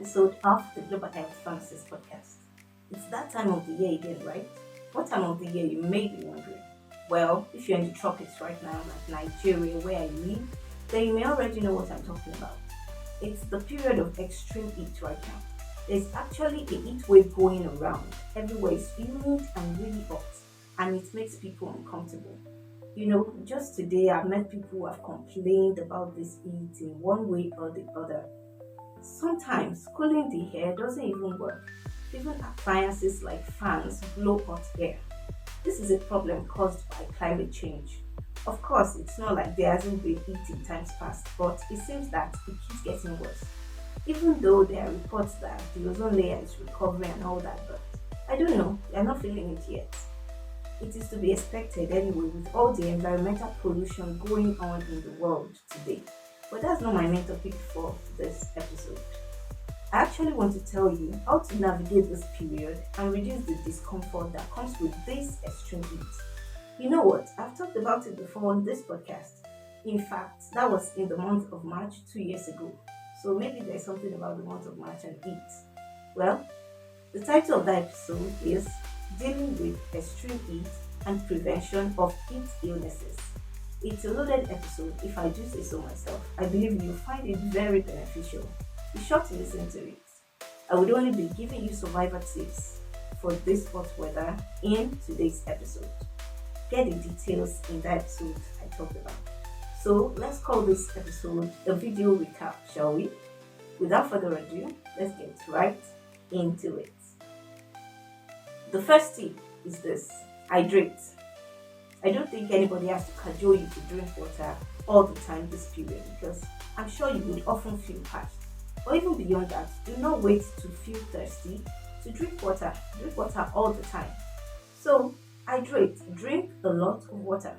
episode of the Global Health Pharmacist Podcast. It's that time of the year again, right? What time of the year, you may be wondering? Well, if you're in the tropics right now, like Nigeria, where I live, then you may already know what I'm talking about. It's the period of extreme heat right now. There's actually a heat wave going around. Everywhere is humid and really hot, and it makes people uncomfortable. Just today I've met people who have complained about this heat in one way or the other. Sometimes cooling the air doesn't even work. Even appliances like fans blow hot air. This is a problem caused by climate change. Of course, it's not like there hasn't been heat in times past, but it seems that it keeps getting worse. Even though there are reports that the ozone layer is recovering and all that, but I don't know, we are not feeling it yet. It is to be expected anyway with all the environmental pollution going on in the world today. But that's not my main topic for this episode. I actually want to tell you how to navigate this period and reduce the discomfort that comes with this extreme heat. You know what? I've talked about it before on this podcast. In fact, that was in the month of March 2 years ago. So maybe there's something about the month of March and heat. Well, the title of that episode is Dealing with Extreme Heat and Prevention of Heat Illnesses. It's a loaded episode, if I do say so myself. I believe you'll find it very beneficial. Be sure to listen to it. I would only be giving you survivor tips for this hot weather in today's episode. Get the details in the episode I talked about. So let's call this episode a video recap, shall we? Without further ado, let's get right into it. The first tip is this: hydrate. I don't think anybody has to cajole you to drink water all the time this period, because I'm sure you would often feel parched. Or even beyond that, do not wait to feel thirsty to drink water. Drink water all the time. So hydrate. Drink a lot of water.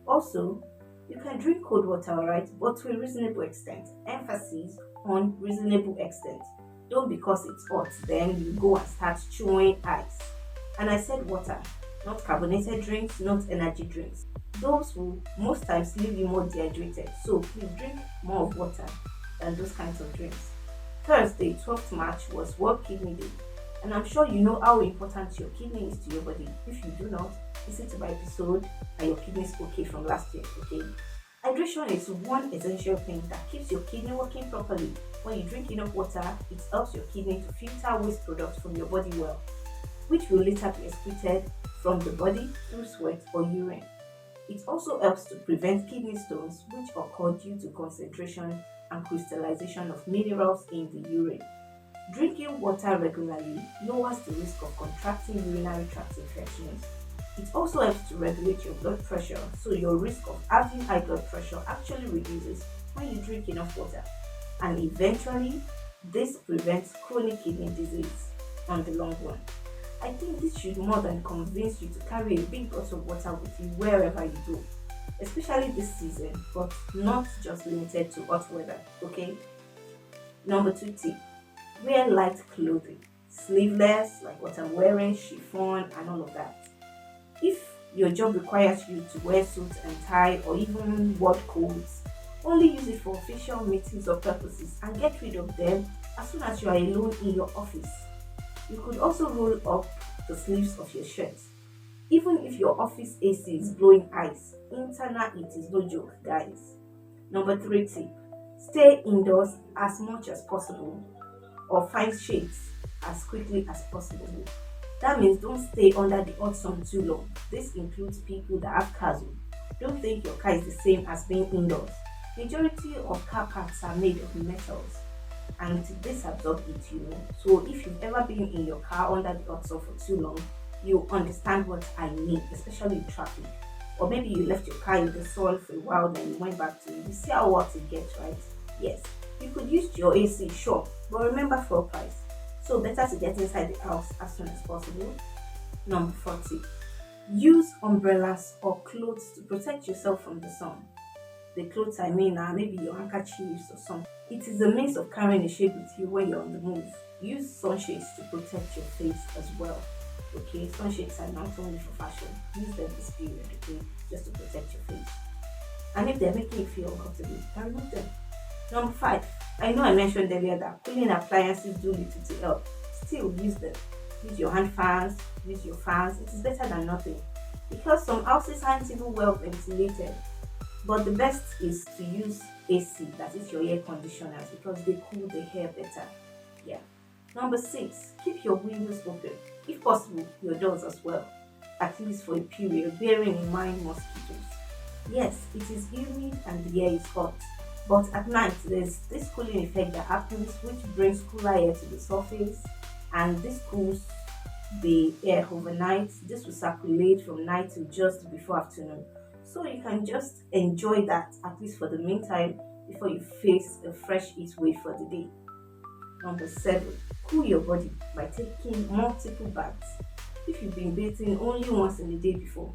Also, you can drink cold water, alright, but to a reasonable extent. Emphasis on reasonable extent. Don't because it's hot, then you go and start chewing ice. And I said water, not carbonated drinks, not energy drinks. Those will most times leave you more dehydrated. So please drink more of water than those kinds of drinks. Thursday, 12th March was World Kidney Day. And I'm sure you know how important your kidney is to your body. If you do not, listen to my episode and your kidneys okay from last year, okay? Hydration is one essential thing that keeps your kidney working properly. When you drink enough water, it helps your kidney to filter waste products from your body well, which will later be excreted from the body through sweat or urine. It also helps to prevent kidney stones, which occur due to concentration and crystallization of minerals in the urine. Drinking water regularly lowers the risk of contracting urinary tract infections. It also helps to regulate your blood pressure, so your risk of having high blood pressure actually reduces when you drink enough water. And eventually, this prevents chronic kidney disease on the long run. I think this should more than convince you to carry a big bottle of water with you wherever you go, especially this season, but not just limited to hot weather, okay? Number 2 tip: wear light clothing, sleeveless, like what I'm wearing, chiffon, and all of that. If your job requires you to wear suit and tie or even work coats, only use it for official meetings or purposes and get rid of them as soon as you are alone in your office. You could also roll up the sleeves of your shirt. Even if your office AC is blowing ice, internal heat is no joke, guys. Number 3 tip: stay indoors as much as possible or find shades as quickly as possible. That means don't stay under the hot sun too long. This includes people that have cars. Don't think your car is the same as being indoors. Majority of car parts are made of metals and this absorbs heat. So if you've ever been in your car under the hot sun for too long, you understand what I mean, especially in traffic. Or maybe you left your car in the sun for a while, then you went back to it. You see how hot it gets, right? Yes, you could use your AC, sure, but remember fuel price. So better to get inside the house as soon as possible. Number 4 tip: use umbrellas or clothes to protect yourself from the sun. The clothes I mean are maybe your handkerchiefs or something. It is a means of carrying a shade with you when you're on the move. Use sunshades to protect your face as well. Okay, sunshades are not only for fashion. Use them this period, okay, just to protect your face. And if they're making you feel uncomfortable, you can remove them. Number five, I know I mentioned earlier that cooling appliances do little to help. Still use them. Use your hand fans, use your fans. It is better than nothing. Because some houses aren't even well ventilated. But the best is to use AC, that is your air conditioners, because they cool the air better. Yeah. Number six, keep your windows open. If possible, your doors as well. At least for a period, bearing in mind mosquitoes. Yes, it is humid and the air is hot. But at night, there's this cooling effect that happens, which brings cooler air to the surface, and this cools the air overnight. This will circulate from night to just before afternoon. So you can just enjoy that at least for the meantime before you face a fresh heat wave for the day. Number seven, cool your body by taking multiple baths. If you've been bathing only once in a day before,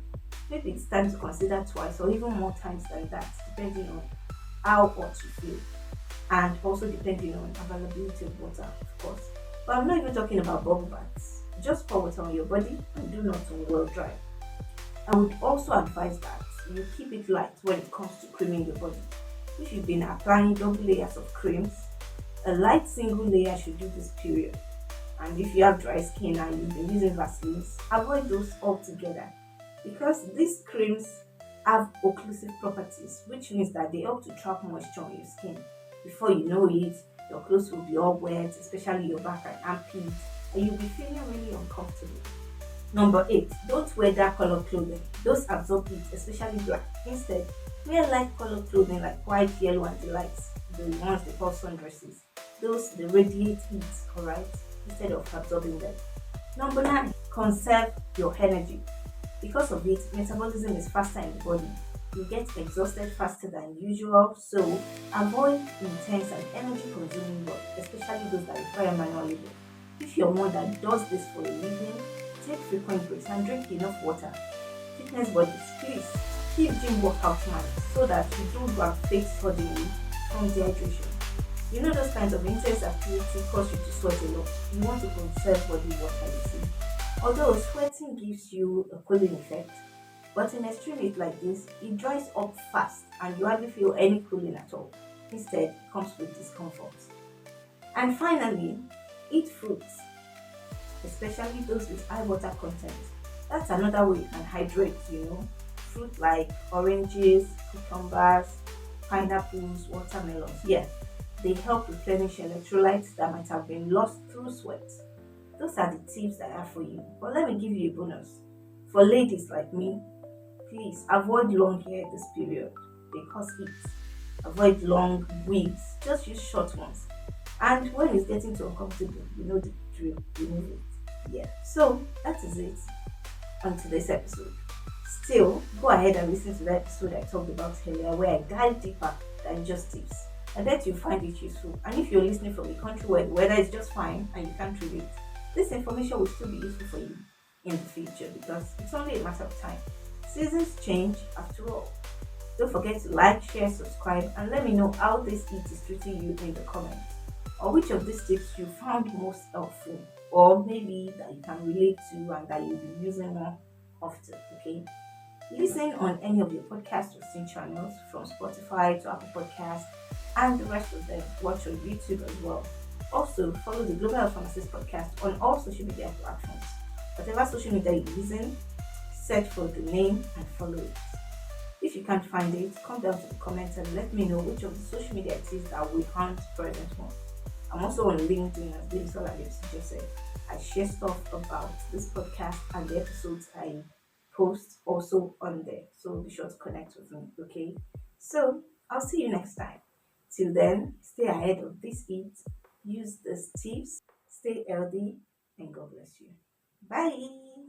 maybe it's time to consider twice or even more times than that, depending on how hot you feel and also depending on availability of water, of course. But I'm not even talking about bubble baths. Just pour water on your body and do not on well dry. I would also advise that you keep it light when it comes to creaming your body. If you've been applying double layers of creams, a light single layer should do this period. And if you have dry skin and you've been using Vaselines, avoid those altogether because these creams have occlusive properties, which means that they help to trap moisture on your skin. Before you know it, your clothes will be all wet, especially your back and armpits, and you'll be feeling really uncomfortable. Number eight, don't wear dark colored clothing. Those absorb heat, especially black. Instead, wear light colored clothing like white, yellow, and the lights, the ones they call sundresses. Those they radiate heat, alright, instead of absorbing them. Number nine, conserve your energy. Because of it, metabolism is faster in the body. You get exhausted faster than usual, so avoid intense and energy consuming work, especially those that require manual labor. If you're one that does this for a living, take frequent breaks and drink enough water. Fitness bodies, please keep gym workout mind so that you don't go and fake suddenly from dehydration. You know those kinds of intense activity cause you to sweat a lot. You want to conserve body water, you see. Although sweating gives you a cooling effect, but in extreme heat like this, it dries up fast and you hardly feel any cooling at all. Instead, it comes with discomfort. And finally, eat fruits, especially those with high water content. That's another way you can hydrate, Fruit like oranges, cucumbers, pineapples, watermelons. Yeah, they help replenish electrolytes that might have been lost through sweat. Those are the tips that I have for you. But let me give you a bonus. For ladies like me, please avoid long hair this period because heat. Avoid long wigs. Just use short ones. And when it's getting too uncomfortable, you know the drill. Remove it. Yeah. So that is it on today's episode. Still, go ahead and listen to the episode I talked about earlier where I dive deeper than just tips. I bet you find it useful. And if you're listening from a country where the weather is just fine and you can't relate, this information will still be useful for you in the future because it's only a matter of time. Seasons change after all. Don't forget to like, share, subscribe, and let me know how this heat is treating you in the comments. Or which of these tips you found most helpful, or maybe that you can relate to and that you'll be using more often. Okay. Listen on any of your podcast hosting channels from Spotify to Apple Podcasts and the rest of them. Watch on YouTube as well. Also, follow the Global Health Pharmacist podcast on all social media platforms. Whatever social media you're using, search for the name and follow it. If you can't find it, come down to the comments and let me know which of the social media it is that we aren't present more. I'm also on LinkedIn as Digital Lips just said. I share stuff about this podcast and the episodes I post also on there. So be sure to connect with me, okay? So I'll see you next time. Till then, stay ahead of this heat, use these tips, stay healthy, and God bless you. Bye.